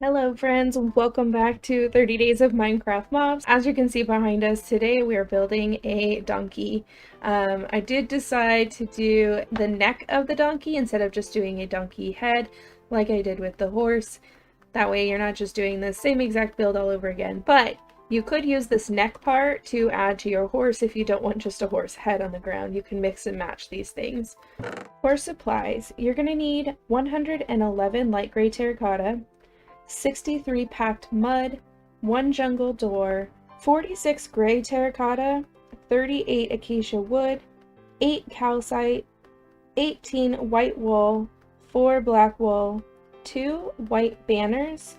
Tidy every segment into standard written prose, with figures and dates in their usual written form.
Hello friends, welcome back to 30 Days of Minecraft Mobs. As you can see behind us today, we are building a donkey. I did decide to do the neck of the donkey instead of just doing a donkey head like I did with the horse. That way you're not just doing the same exact build all over again, but you could use this neck part to add to your horse if you don't want just a horse head on the ground. You can mix and match these things. For supplies, you're going to need 111 light gray terracotta, 63 packed mud, 1 jungle door, 46 gray terracotta, 38 acacia wood, 8 calcite, 18 white wool, 4 black wool, 2 white banners,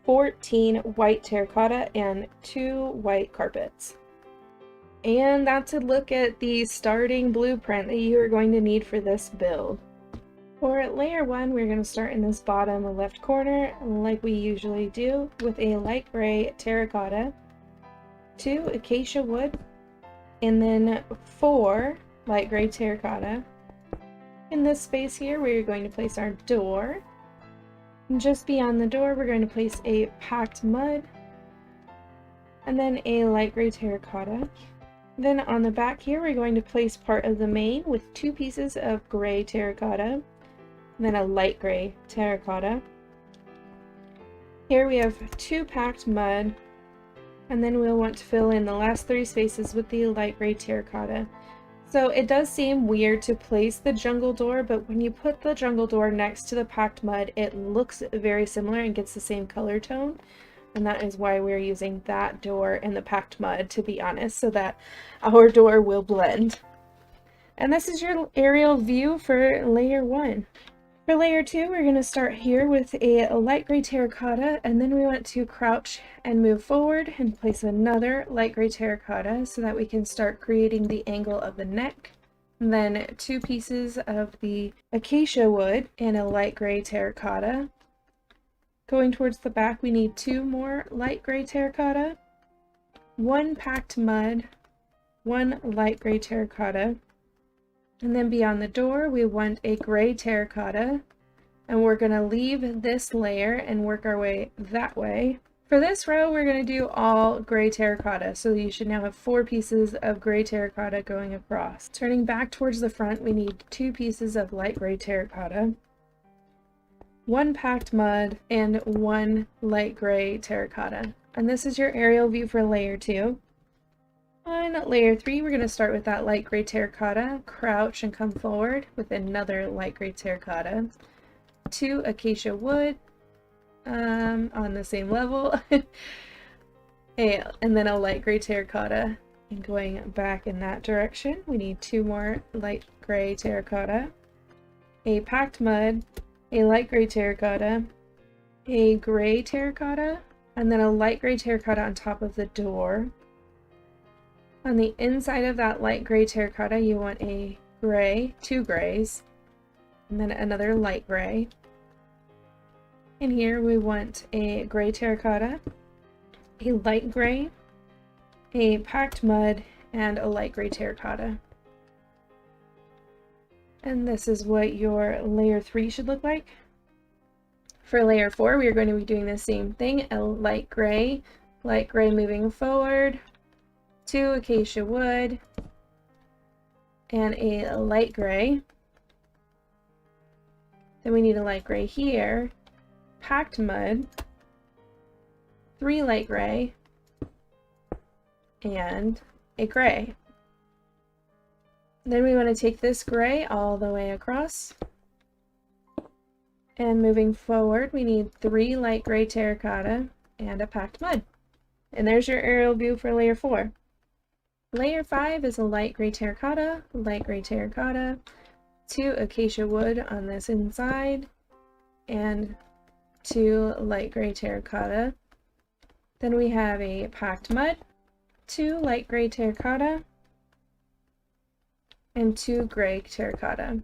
14 white terracotta, and 2 white carpets. And that's a look at the starting blueprint that you are going to need for this build. For layer 1, we're going to start in this bottom left corner, like we usually do, with a light gray terracotta, 2 acacia wood, and then 4 light gray terracotta. In this space here, we're going to place our door. And just beyond the door, we're going to place a packed mud, and then a light gray terracotta. Then on the back here, we're going to place part of the main with 2 pieces of gray terracotta, and then a light gray terracotta. Here we have 2 packed mud, and then we'll want to fill in the last 3 spaces with the light gray terracotta. So it does seem weird to place the jungle door, but when you put the jungle door next to the packed mud, it looks very similar and gets the same color tone. And that is why we're using that door in the packed mud, to be honest, so that our door will blend. And this is your aerial view for layer 1. For layer 2, we're going to start here with a light gray terracotta, and then we want to crouch and move forward and place another light gray terracotta so that we can start creating the angle of the neck. And then 2 pieces of the acacia wood and a light gray terracotta. Going towards the back, we need 2 more light gray terracotta, 1 packed mud, 1 light gray terracotta. And then beyond the door, we want a gray terracotta, and we're going to leave this layer and work our way that way. For this row, we're going to do all gray terracotta, so you should now have 4 pieces of gray terracotta going across. Turning back towards the front, we need 2 pieces of light gray terracotta, 1 packed mud, and 1 light gray terracotta. And this is your aerial view for layer 2. On layer 3, we're going to start with that light gray terracotta, crouch and come forward with another light gray terracotta, 2 acacia wood on the same level, and then a light gray terracotta. And going back in that direction, we need 2 more light gray terracotta, a packed mud, a light gray terracotta, a gray terracotta, and then a light gray terracotta on top of the door. On the inside of that light gray terracotta, you want a gray, 2 grays, and then another light gray. In here, we want a gray terracotta, a light gray, a packed mud, and a light gray terracotta. And this is what your layer 3 should look like. For layer 4, we are going to be doing the same thing, a light gray moving forward, 2 acacia wood, and a light gray. Then we need a light gray here, packed mud, 3 light gray, and a gray. Then we want to take this gray all the way across, and moving forward we need 3 light gray terracotta and a packed mud. And there's your aerial view for layer 4. Layer 5 is a light gray terracotta, 2 acacia wood on this inside, and 2 light gray terracotta. Then we have a packed mud, 2 light gray terracotta, and 2 gray terracotta.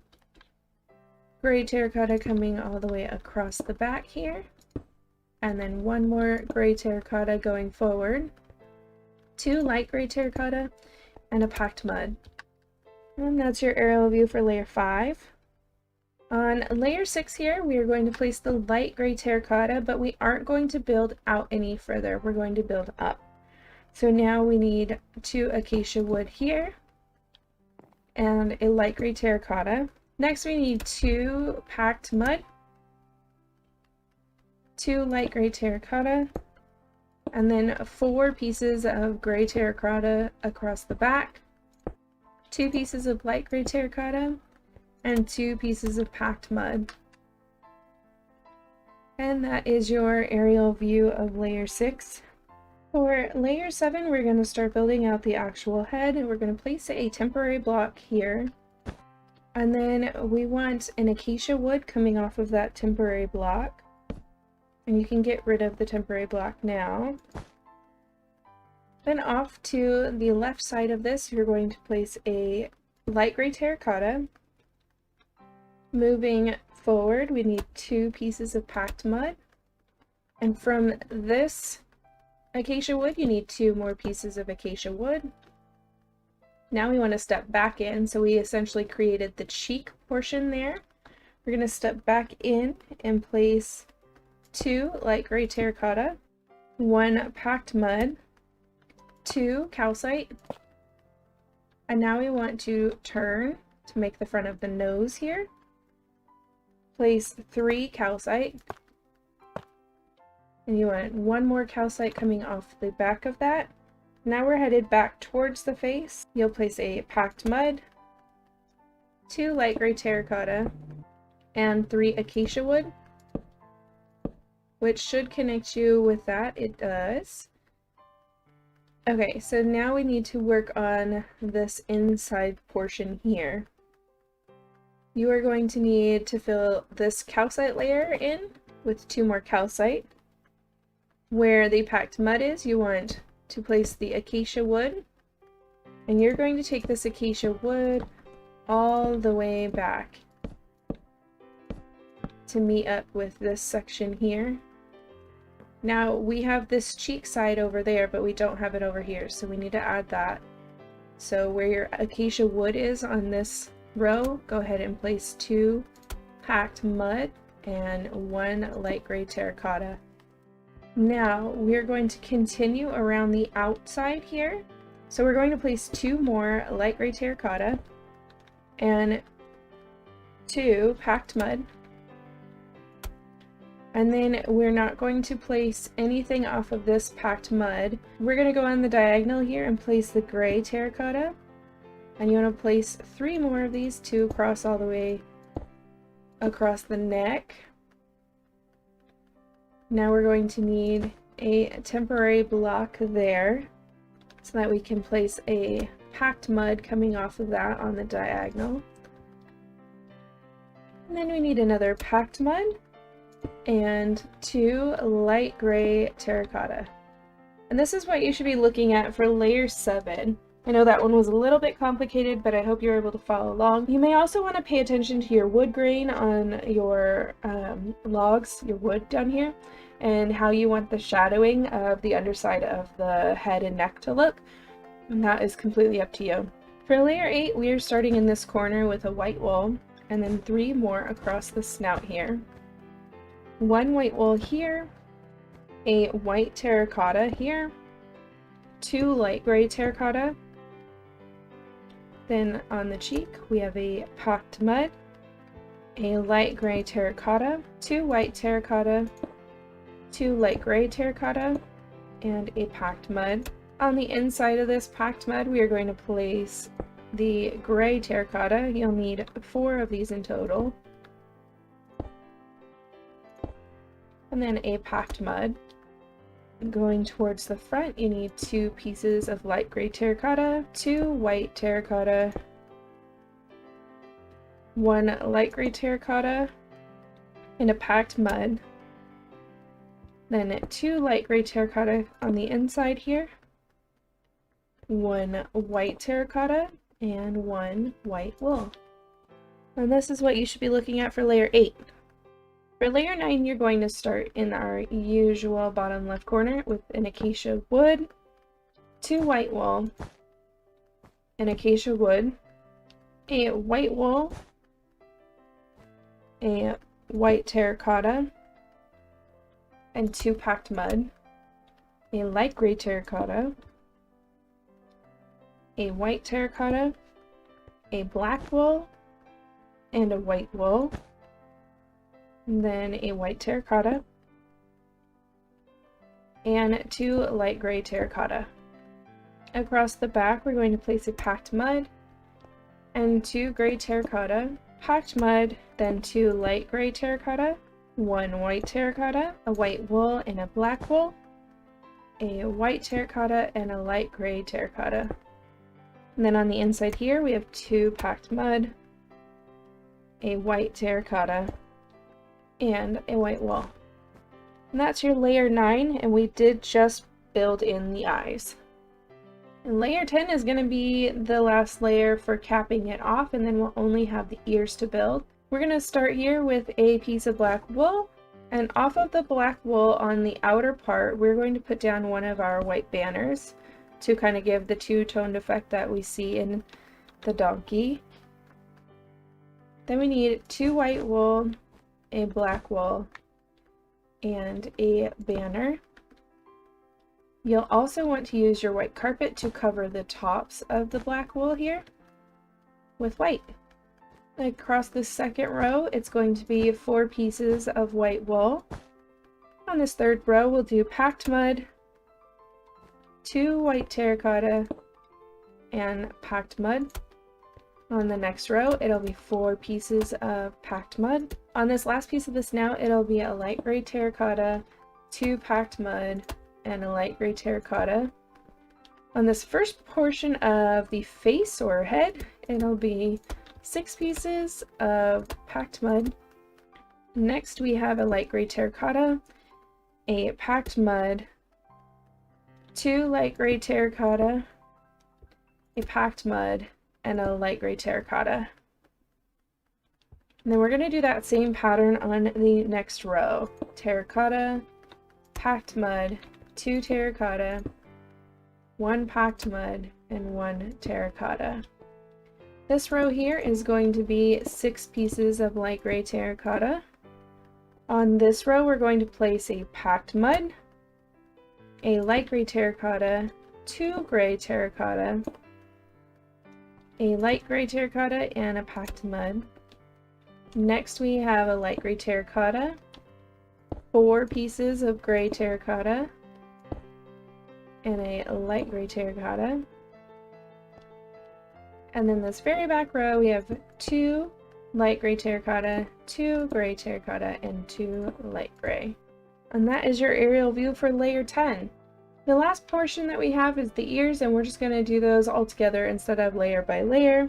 Gray terracotta coming all the way across the back here, and then 1 more gray terracotta going forward, 2 light gray terracotta, and a packed mud. And that's your aerial view for layer 5. On layer 6 here, we are going to place the light gray terracotta, but we aren't going to build out any further. We're going to build up. So now we need 2 acacia wood here and a light gray terracotta. Next we need 2 packed mud, 2 light gray terracotta, and then 4 pieces of gray terracotta across the back, 2 pieces of light gray terracotta, and 2 pieces of packed mud. And that is your aerial view of layer 6. For layer 7, we're going to start building out the actual head, and we're going to place a temporary block here. And then we want an acacia wood coming off of that temporary block. And you can get rid of the temporary block now. Then off to the left side of this, you're going to place a light gray terracotta. Moving forward, we need 2 pieces of packed mud. And from this acacia wood, you need 2 more pieces of acacia wood. Now we want to step back in, so we essentially created the cheek portion there. We're going to step back in and place 2 light gray terracotta, 1 packed mud, 2 calcite, and now we want to turn to make the front of the nose here. Place 3 calcite, and you want 1 more calcite coming off the back of that. Now we're headed back towards the face. You'll place a packed mud, 2 light gray terracotta, and 3 acacia wood, which should connect you with that. It does. Okay, so now we need to work on this inside portion here. You are going to need to fill this calcite layer in with 2 more calcite. Where the packed mud is, you want to place the acacia wood, and you're going to take this acacia wood all the way back to meet up with this section here. Now we have this cheek side over there, but we don't have it over here, so we need to add that. So where your acacia wood is on this row, go ahead and place 2 packed mud and 1 light gray terracotta. Now we're going to continue around the outside here. So we're going to place 2 more light gray terracotta and 2 packed mud. And then we're not going to place anything off of this packed mud. We're going to go on the diagonal here and place the gray terracotta. And you want to place 3 more of these, 2 across all the way across the neck. Now we're going to need a temporary block there so that we can place a packed mud coming off of that on the diagonal. And then we need another packed mud and 2 light gray terracotta. And this is what you should be looking at for layer 7. I know that one was a little bit complicated, but I hope you're able to follow along. You may also want to pay attention to your wood grain on your logs, your wood down here, and how you want the shadowing of the underside of the head and neck to look. And that is completely up to you. For layer 8, we are starting in this corner with a white wool, and then 3 more across the snout here. 1 white wool here, a white terracotta here, 2 light gray terracotta. Then on the cheek, we have a packed mud, a light gray terracotta, 2 white terracotta, 2 light gray terracotta, and a packed mud. On the inside of this packed mud, we are going to place the gray terracotta. You'll need 4 of these in total. And then a packed mud. Going towards the front, you need 2 pieces of light gray terracotta, 2 white terracotta, 1 light gray terracotta, and a packed mud. Then 2 light gray terracotta on the inside here, 1 white terracotta, and 1 white wool. And this is what you should be looking at for layer 8. For layer 9, you're going to start in our usual bottom left corner with an acacia wood, 2 white wool, an acacia wood, a white wool, a white terracotta, and 2 packed mud, a light gray terracotta, a white terracotta, a black wool, and a white wool, and then a white terracotta, and 2 light gray terracotta. Across the back, we're going to place a packed mud and 2 gray terracotta, packed mud, then 2 light gray terracotta, 1 white terracotta, a white wool and a black wool, a white terracotta, and a light gray terracotta. And then on the inside here, we have 2 packed mud, a white terracotta, and a white wool. And that's your layer 9, and we did just build in the eyes. And layer 10 is going to be the last layer for capping it off, and then we'll only have the ears to build. We're going to start here with a piece of black wool, and off of the black wool on the outer part, we're going to put down one of our white banners to kind of give the two-toned effect that we see in the donkey. Then we need 2 white wool, a black wool, and a banner. You'll also want to use your white carpet to cover the tops of the black wool here with white. Across the second row, it's going to be 4 pieces of white wool. On this third row, we'll do packed mud, 2 white terracotta, and packed mud. On the next row, it'll be 4 pieces of packed mud. On this last piece of the snout, it'll be a light gray terracotta, 2 packed mud, and a light gray terracotta. On this first portion of the face or head, it'll be 6 pieces of packed mud. Next we have a light gray terracotta, a packed mud, 2 light gray terracotta, a packed mud, and a light gray terracotta. And then we're going to do that same pattern on the next row. Terracotta, packed mud, 2 terracotta, 1 packed mud, and 1 terracotta. This row here is going to be 6 pieces of light gray terracotta. On this row, we're going to place a packed mud, a light gray terracotta, 2 gray terracotta, a light gray terracotta, and a packed mud. Next, we have a light gray terracotta, 4 pieces of gray terracotta, and a light gray terracotta. And then this very back row, we have 2 light gray terracotta, 2 gray terracotta, and 2 light gray. And that is your aerial view for layer 10. The last portion that we have is the ears, and we're just going to do those all together instead of layer by layer.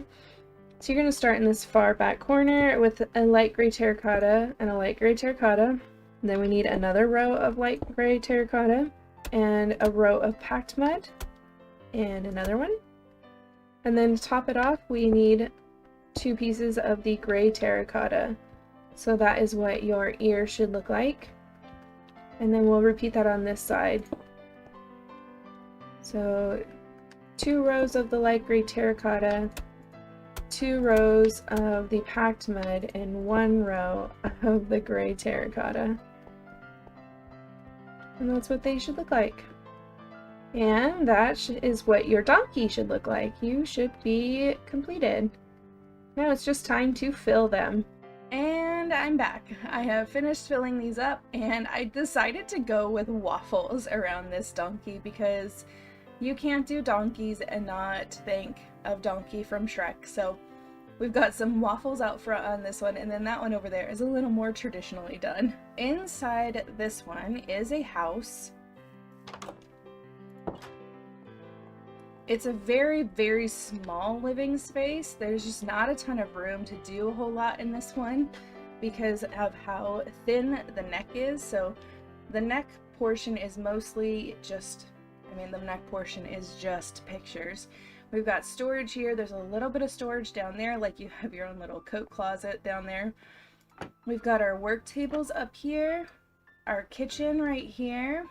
So you're going to start in this far back corner with a light gray terracotta and a light gray terracotta. And then we need another row of light gray terracotta and a row of packed mud and another one. And then to top it off, we need 2 pieces of the gray terracotta. So that is what your ear should look like. And then we'll repeat that on this side. So 2 rows of the light gray terracotta, 2 rows of the packed mud, and 1 row of the gray terracotta. And that's what they should look like. And that is what your donkey should look like. You should be completed. Now it's just time to fill them. And I'm back. I have finished filling these up, and I decided to go with waffles around this donkey because you can't do donkeys and not think of Donkey from Shrek. So we've got some waffles out front on this one, and then that one over there is a little more traditionally done. Inside this one is a house. It's a very, very small living space. There's just not a ton of room to do a whole lot in this one because of how thin the neck is. So the neck portion is mostly just, the neck portion is just pictures. We've got storage here. There's a little bit of storage down there, like you have your own little coat closet down there. We've got our work tables up here, our kitchen right here,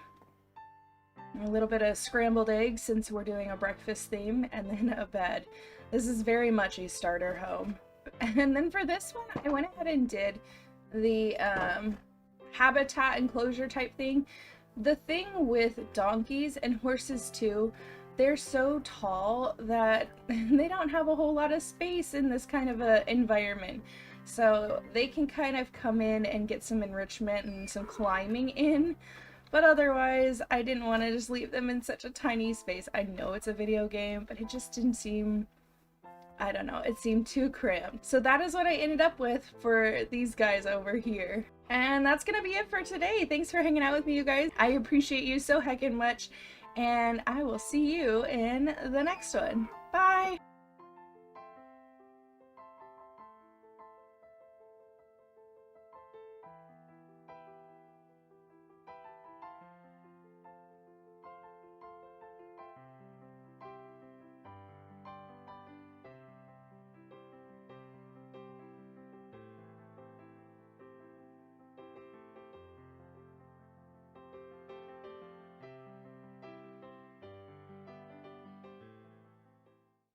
a little bit of scrambled eggs since we're doing a breakfast theme, and then a bed. This is very much a starter home. And then for this one, I went ahead and did the habitat enclosure type thing. The thing with donkeys and horses too, they're so tall that they don't have a whole lot of space in this kind of a environment. So they can kind of come in and get some enrichment and some climbing in. But otherwise, I didn't want to just leave them in such a tiny space. I know it's a video game, but it just didn't seem, I don't know, it seemed too cramped. So that is what I ended up with for these guys over here. And that's gonna be it for today. Thanks for hanging out with me, you guys. I appreciate you so heckin' much, and I will see you in the next one. Bye!